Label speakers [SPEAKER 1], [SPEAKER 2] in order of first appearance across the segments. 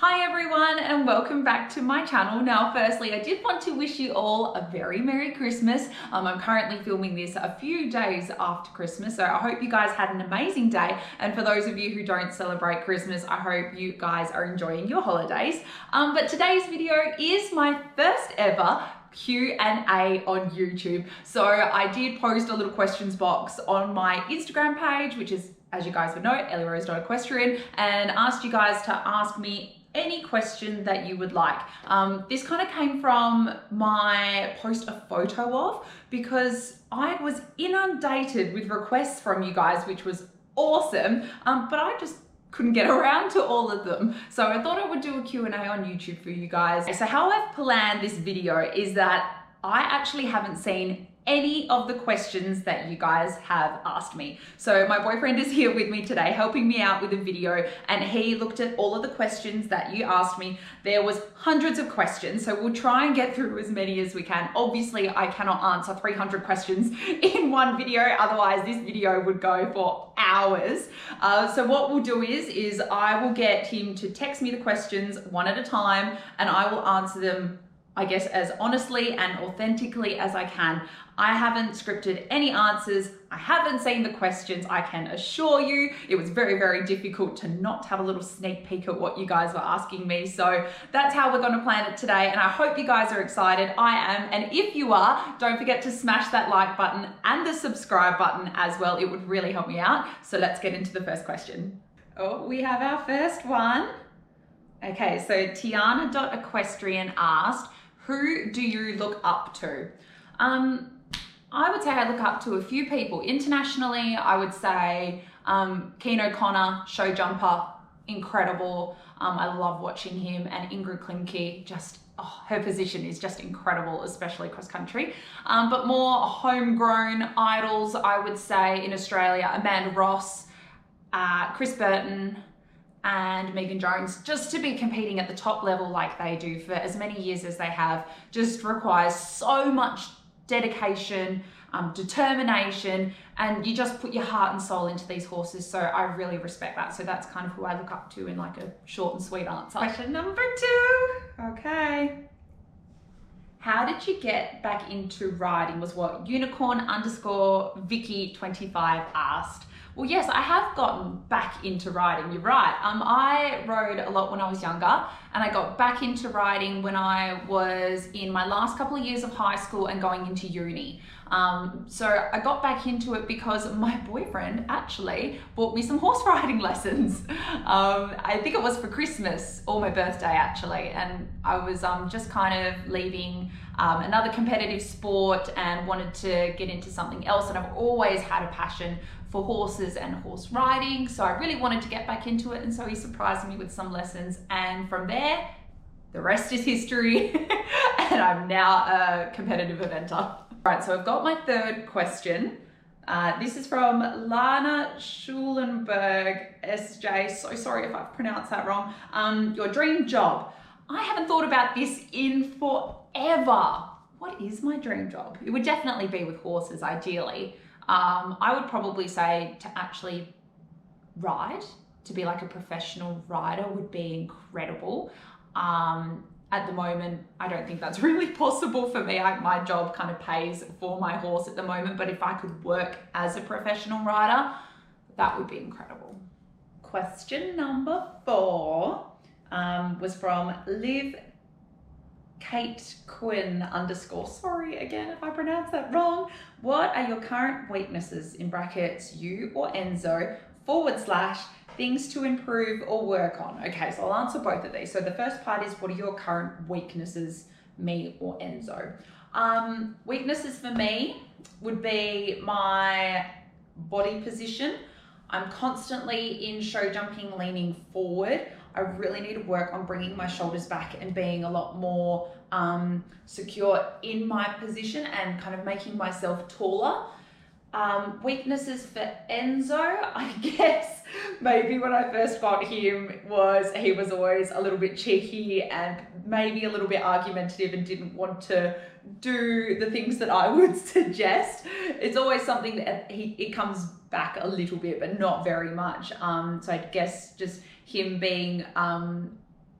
[SPEAKER 1] Hi everyone and welcome back to my channel. Now firstly, I did want to wish you all a very Merry Christmas. I'm currently filming this a few days after Christmas, so I hope you guys had an amazing day, and for those of you who don't celebrate Christmas, I hope you guys are enjoying your holidays. But today's video is my first ever Q&A on YouTube. So I did post a little questions box on my Instagram page, which is, as you guys would know, Elirose Equestrian, and asked you guys to ask me any question that you would like. This kind of came from my post a photo of, because I was inundated with requests from you guys, which was awesome, but I just couldn't get around to all of them. So I thought I would do a Q&A on YouTube for you guys. So how I've planned this video is that I actually haven't seen any of the questions that you guys have asked me. So my boyfriend is here with me today helping me out with a video, and he looked at all of the questions that you asked me. There was hundreds of questions, so we'll try and get through as many as we can. Obviously I cannot answer 300 questions in one video, otherwise this video would go for hours. So what we'll do is I will get him to text me the questions one at a time, and I will answer them, I guess, as honestly and authentically as I can. I haven't scripted any answers. I haven't seen the questions. I can assure you it was very, very difficult to not have a little sneak peek at what you guys were asking me. So that's how we're going to plan it today, and I hope you guys are excited. I am, and if you are, don't forget to smash that like button and the subscribe button as well. It would really help me out. So let's get into the first question. Oh, we have our first one. Okay, so Tiana.Equestrian asked, who do you look up to? I would say I look up to a few people. Internationally, I would say Keen O'Connor, show jumper, incredible. I love watching him, and Ingrid Klimke, just, her position is just incredible, especially cross country. But more homegrown idols, I would say in Australia, Amanda Ross, Chris Burton, and Megan Jones. Just to be competing at the top level like they do for as many years as they have just requires so much dedication, determination, and you just put your heart and soul into these horses. So I really respect that. So that's kind of who I look up to in like a short and sweet answer. Question number 2. Okay. How did you get back into riding was what unicorn_Vicky25 asked. Well, yes, I have gotten back into riding, you're right. I rode a lot when I was younger, and I got back into riding when I was in my last couple of years of high school and going into uni. So I got back into it because my boyfriend actually bought me some horse riding lessons. I think it was for Christmas or my birthday actually, and I was just kind of leaving another competitive sport and wanted to get into something else, and I've always had a passion for horses and horse riding, so I really wanted to get back into it, and so he surprised me with some lessons, and from there the rest is history. And I'm now a competitive eventer. Right, so I've got my third question. This is from Lana Schulenberg SJ. So sorry if I've pronounced that wrong. Your dream job. I haven't thought about this in forever. What is my dream job? It would definitely be with horses, ideally. I would probably say to actually ride, to be like a professional rider would be incredible. At the moment, I don't think that's really possible for me. My job kind of pays for my horse at the moment, but if I could work as a professional rider, that would be incredible. Question number 4 was from Liv Kate Quinn _ sorry again if I pronounce that wrong. What are your current weaknesses, in brackets, you or Enzo, / things to improve or work on? Okay, so I'll answer both of these. So the first part is, what are your current weaknesses, me or Enzo? Weaknesses for me would be my body position. I'm constantly in show jumping leaning forward. I really need to work on bringing my shoulders back and being a lot more secure in my position and kind of making myself taller. Weaknesses for Enzo, I guess maybe when I first got him he was always a little bit cheeky and maybe a little bit argumentative and didn't want to do the things that I would suggest. It's always something that it comes back a little bit, but not very much. So I guess just him being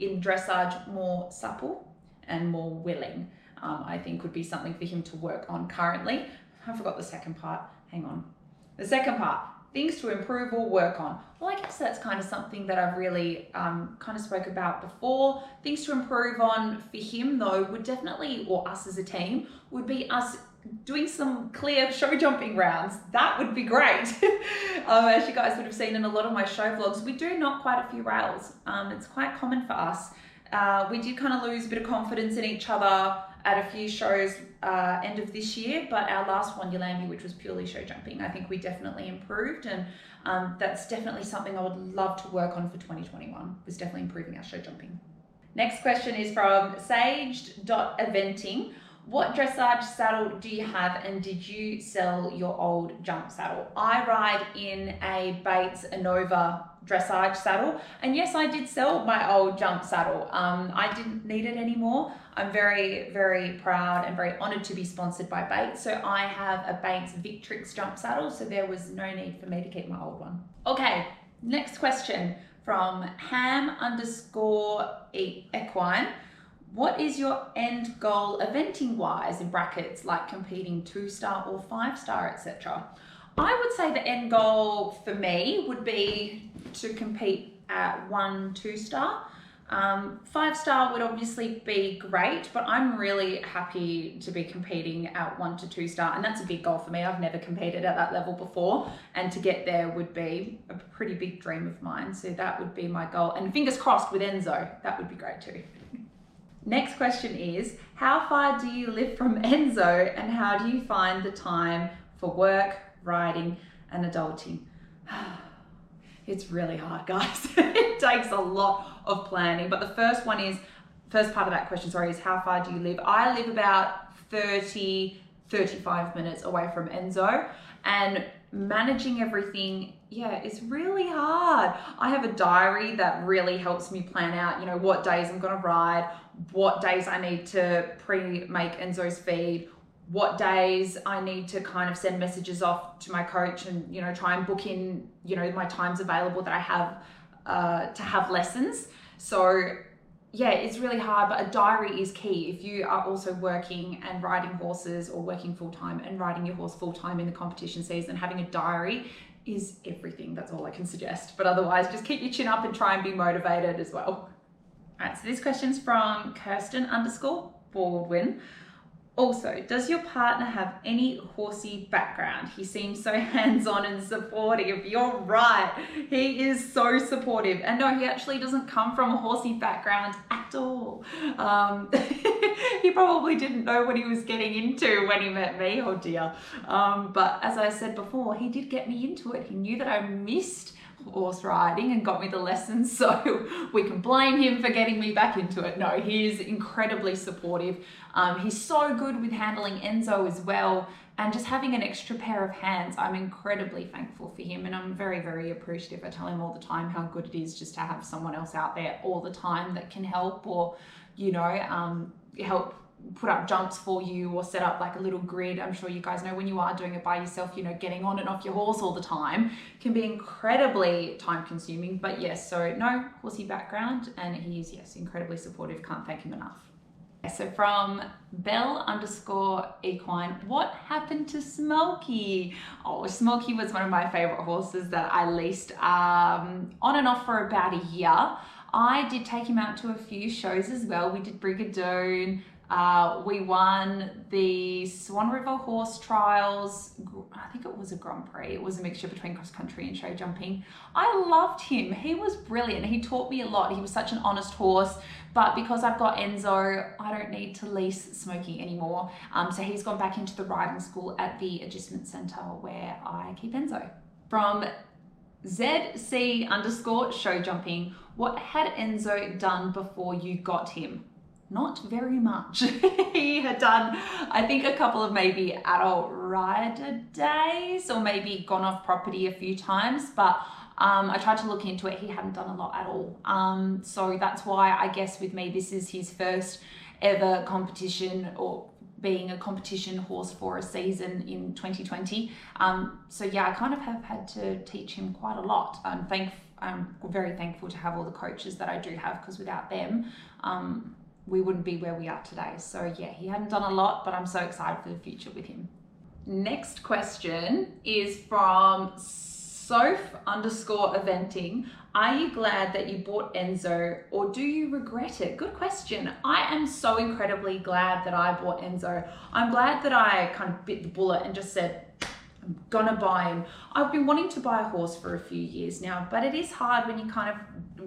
[SPEAKER 1] in dressage more supple and more willing, I think would be something for him to work on currently. I forgot the second part, hang on. The second part, things to improve or work on. Well, I guess that's kind of something that I've really kind of spoke about before. Things to improve on for him though would definitely, or us as a team, would be us doing some clear show jumping rounds. That would be great. As you guys would have seen in a lot of my show vlogs, we do knock quite a few rails. It's quite common for us. We did kind of lose a bit of confidence in each other at a few shows end of this year, but our last one, Yalambee, which was purely show jumping, I think we definitely improved, and that's definitely something I would love to work on for 2021, was definitely improving our show jumping. Next question is from Saged.eventing. What dressage saddle do you have, and did you sell your old jump saddle? I ride in a Bates Anova dressage saddle, and yes, I did sell my old jump saddle. I didn't need it anymore. I'm very, very proud and very honored to be sponsored by Bates. So I have a Bates Victrix jump saddle, so there was no need for me to keep my old one. Okay, next question from Ham_Equine. What is your end goal eventing wise, in brackets, like competing 2-star or 5-star, etc.? I would say the end goal for me would be to compete at 1-2-star. 5-star would obviously be great, but I'm really happy to be competing at 1 to 2-star, and that's a big goal for me. I've never competed at that level before, and to get there would be a pretty big dream of mine. So that would be my goal, and fingers crossed with Enzo, that would be great too. Next question is, how far do you live from Enzo, and how do you find the time for work, riding, and adulting? It's really hard, guys. It takes a lot of planning, but the first part of that question, sorry, is how far do you live? I live about 35 minutes away from Enzo, and managing everything, yeah, it's really hard. I have a diary that really helps me plan out, you know, what days I'm gonna ride, what days I need to pre-make Enzo's feed, what days I need to kind of send messages off to my coach and, you know, try and book in, you know, my times available that I have to have lessons. So yeah, it's really hard, but a diary is key. If you are also working and riding horses, or working full-time and riding your horse full-time in the competition season, having a diary is everything. That's all I can suggest. But otherwise, just keep your chin up and try and be motivated as well. All right, so this question's from Kirsten_Baldwin. Also, does your partner have any horsey background? He seems so hands-on and supportive. You're right. He is so supportive. And no, he actually doesn't come from a horsey background at all. He probably didn't know what he was getting into when he met me. Oh dear. But as I said before, he did get me into it. He knew that I missed horse riding and got me the lessons, so we can blame him for getting me back into it. No, he is incredibly supportive. He's so good with handling Enzo as well, and just having an extra pair of hands. I'm incredibly thankful for him, and I'm very, very appreciative. I tell him all the time how good it is just to have someone else out there all the time that can help, or, you know, help put up jumps for you, or set up like a little grid. I'm sure you guys know when you are doing it by yourself, you know, getting on and off your horse all the time can be incredibly time consuming. But yes, so no horsey background, and he's, yes, incredibly supportive. Can't thank him enough. So from Bell_Equine, what happened to Smokey? Oh, Smokey was one of my favorite horses that I leased on and off for about a year. I did take him out to a few shows as well. We did Brigadoon. We won the Swan River Horse Trials. I think it was a Grand Prix. It was a mixture between cross country and show jumping. I loved him. He was brilliant. He taught me a lot. He was such an honest horse. But because I've got Enzo, I don't need to lease Smokey anymore. So he's gone back into the riding school at the Agistment Centre where I keep Enzo. From ZC_show jumping, what had Enzo done before you got him? Not very much. He had done, I think, a couple of maybe adult rider days, or maybe gone off property a few times, but I tried to look into it. He hadn't done a lot at all. So that's why I guess with me, this is his first ever competition, or being a competition horse for a season in 2020. So yeah, I kind of have had to teach him quite a lot. I'm very thankful to have all the coaches that I do have, because without them, we wouldn't be where we are today. So yeah, he hadn't done a lot, but I'm so excited for the future with him. Next question is from Soph_eventing. Are you glad that you bought Enzo, or do you regret it? Good question. I am so incredibly glad that I bought Enzo. I'm glad that I kind of bit the bullet and just said, I'm gonna buy him. I've been wanting to buy a horse for a few years now, but it is hard when you kind of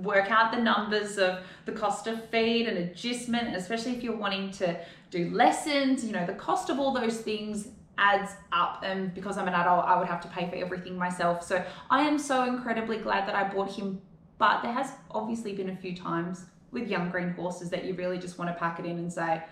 [SPEAKER 1] work out the numbers of the cost of feed and agistment, especially if you're wanting to do lessons. You know, the cost of all those things adds up, and because I'm an adult, I would have to pay for everything myself. So I am so incredibly glad that I bought him, but there has obviously been a few times with young green horses that you really just want to pack it in and say,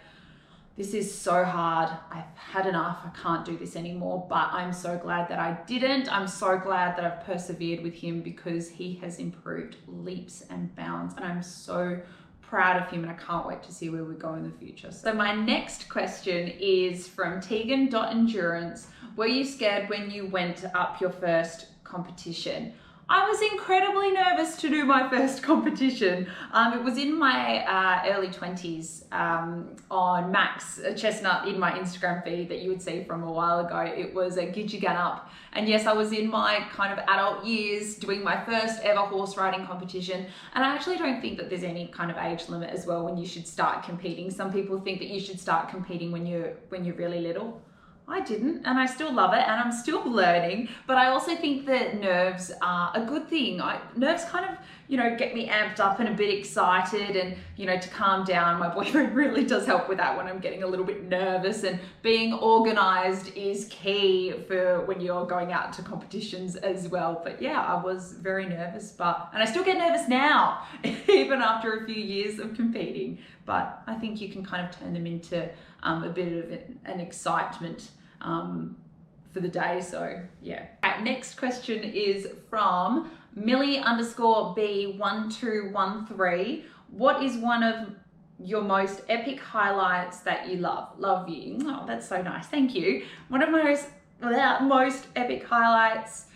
[SPEAKER 1] this is so hard, I've had enough, I can't do this anymore. But I'm so glad that I didn't. I'm so glad that I've persevered with him, because he has improved leaps and bounds, and I'm so proud of him, and I can't wait to see where we go in the future. So my next question is from Tegan.Endurance. Were you scared when you went up your first competition? I was incredibly nervous to do my first competition. It was in my early 20s on Max, a chestnut in my Instagram feed that you would see from a while ago. It was a Gidgegan Up. And yes, I was in my kind of adult years doing my first ever horse riding competition. And I actually don't think that there's any kind of age limit as well when you should start competing. Some people think that you should start competing when you're really little. I didn't, and I still love it, and I'm still learning. But I also think that nerves are a good thing. Nerves kind of, you know, get me amped up and a bit excited, and, you know, to calm down. My boyfriend really does help with that when I'm getting a little bit nervous, and being organized is key for when you're going out to competitions as well. But yeah, I was very nervous, and I still get nervous now, even after a few years of competing. But I think you can kind of turn them into a bit of an excitement for the day. So yeah. Right, next question is from Millie_B1213. What is one of your most epic highlights that you love? Love you. Oh, that's so nice. Thank you. One of my most epic highlights,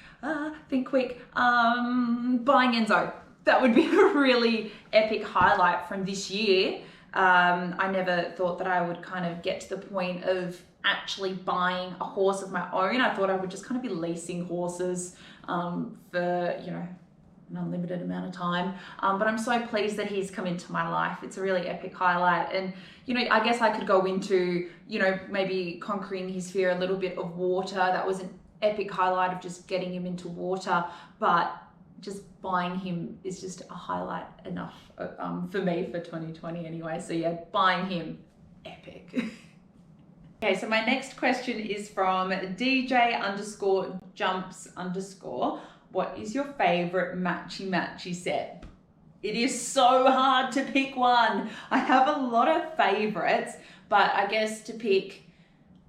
[SPEAKER 1] think quick, buying Enzo. That would be a really epic highlight from this year. I never thought that I would kind of get to the point of actually buying a horse of my own. I thought I would just kind of be leasing horses for, you know, an unlimited amount of time. But I'm so pleased that he's come into my life. It's a really epic highlight. And, you know, I guess I could go into, you know, maybe conquering his fear a little bit of water. That was an epic highlight of just getting him into water. But just buying him is just a highlight enough for me for 2020 anyway. So yeah, buying him, epic. Okay, so my next question is from DJ_jumps_. What is your favorite matchy set? It is so hard to pick one. I have a lot of favorites, but I guess to pick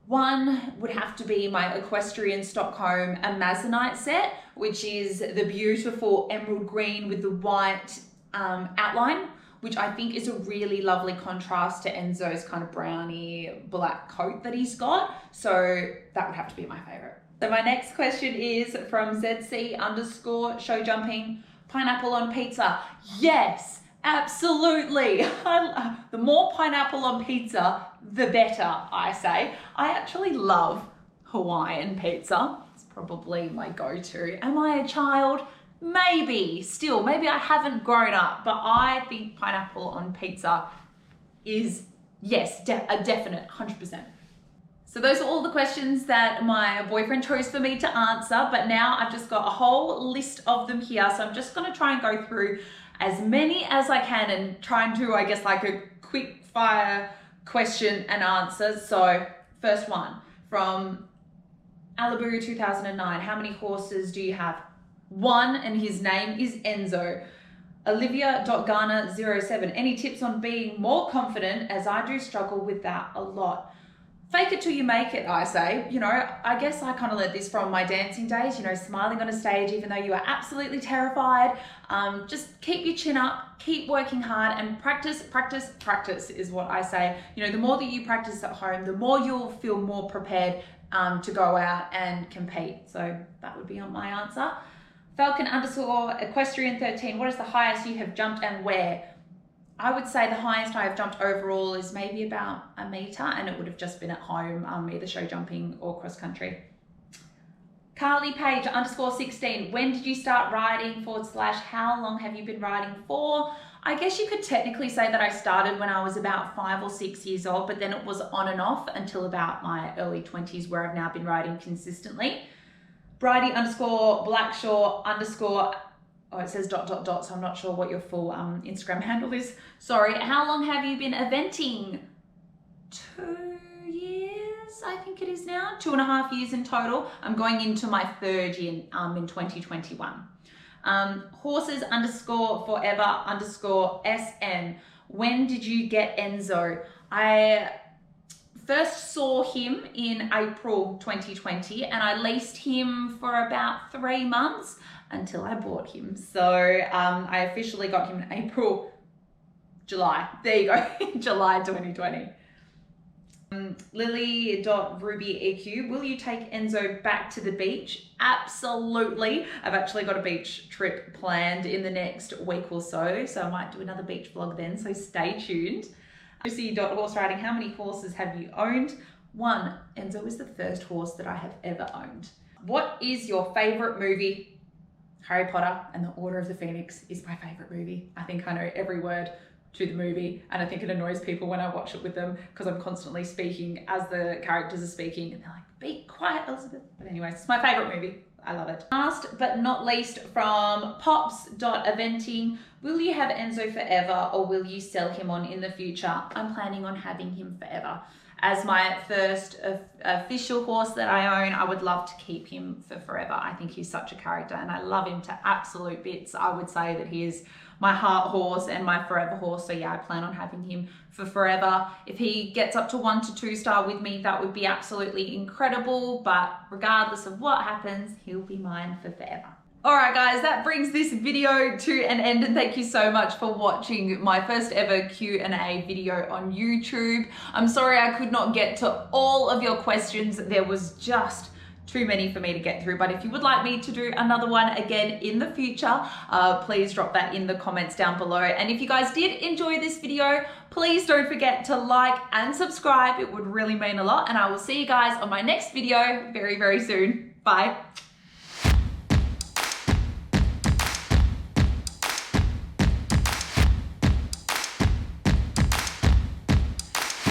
[SPEAKER 1] one would have to be my Equestrian Stockholm Amazonite set, which is the beautiful emerald green with the white outline, which I think is a really lovely contrast to Enzo's kind of browny black coat that he's got. So that would have to be my favorite. So my next question is from ZC_show jumping. Pineapple on pizza. Yes, absolutely. The more pineapple on pizza, the better, I say. I actually love Hawaiian pizza. It's probably my go-to. Am I a child? Maybe. Still, maybe I haven't grown up, but I think pineapple on pizza is, yes, a definite 100%. So those are all the questions that my boyfriend chose for me to answer, but now I've just got a whole list of them here. So I'm just gonna try and go through as many as I can and try and do, I guess, like a quick fire question and answer. So first one from Alibu 2009. How many horses do you have? One, and his name is Enzo. Olivia.Garner07. Any tips on being more confident, as I do struggle with that a lot? Fake it till you make it, I say. You know, I guess I kind of learned this from my dancing days, you know, smiling on a stage even though you are absolutely terrified. Just keep your chin up, keep working hard, and practice, practice, practice is what I say. You know, the more that you practice at home, the more you'll feel more prepared to go out and compete. So that would be my answer. Falcon _ Equestrian 13, what is the highest you have jumped and where? I would say the highest I have jumped overall is maybe about a meter, and it would have just been at home, either show jumping or cross country. Carly Page _ 16, when did you start riding / how long have you been riding for? I guess you could technically say that I started when I was about 5 or 6 years old, but then it was on and off until about my early 20s, where I've now been riding consistently. Bridie _ Blackshaw _ oh, it says ... so I'm not sure what your full Instagram handle is. Sorry. How long have you been eventing? 2 years, I think it is now. 2.5 years in total. I'm going into my 3rd year in 2021. Horses _ forever _ SM. When did you get Enzo? I first saw him in April 2020, and I leased him for about 3 months until I bought him. So I officially got him in July. There you go, July 2020. Lily.RubyEQ, will you take Enzo back to the beach? Absolutely. I've actually got a beach trip planned in the next week or so, so I might do another beach vlog then, so stay tuned. Lucy.HorseRiding, how many horses have you owned? 1. Enzo is the first horse that I have ever owned. What is your favorite movie? Harry Potter and the Order of the Phoenix is my favorite movie. I think I know every word to the movie, and I think it annoys people when I watch it with them because I'm constantly speaking as the characters are speaking, and they're like, be quiet, Elizabeth. But anyways, it's my favorite movie. I love it. Last but not least, from Pops.Eventing, will you have Enzo forever or will you sell him on in the future? I'm planning on having him forever. As my first official horse that I own, I would love to keep him for forever. I think he's such a character and I love him to absolute bits. I would say that he is my heart horse and my forever horse. So yeah, I plan on having him for forever. If he gets up to 1 to 2 star with me, that would be absolutely incredible. But regardless of what happens, he'll be mine for forever. Alright guys, that brings this video to an end, and thank you so much for watching my first ever Q&A video on YouTube. I'm sorry I could not get to all of your questions. There was just too many for me to get through, but if you would like me to do another one again in the future, please drop that in the comments down below. And if you guys did enjoy this video, please don't forget to like and subscribe. It would really mean a lot, and I will see you guys on my next video very, very soon. Bye.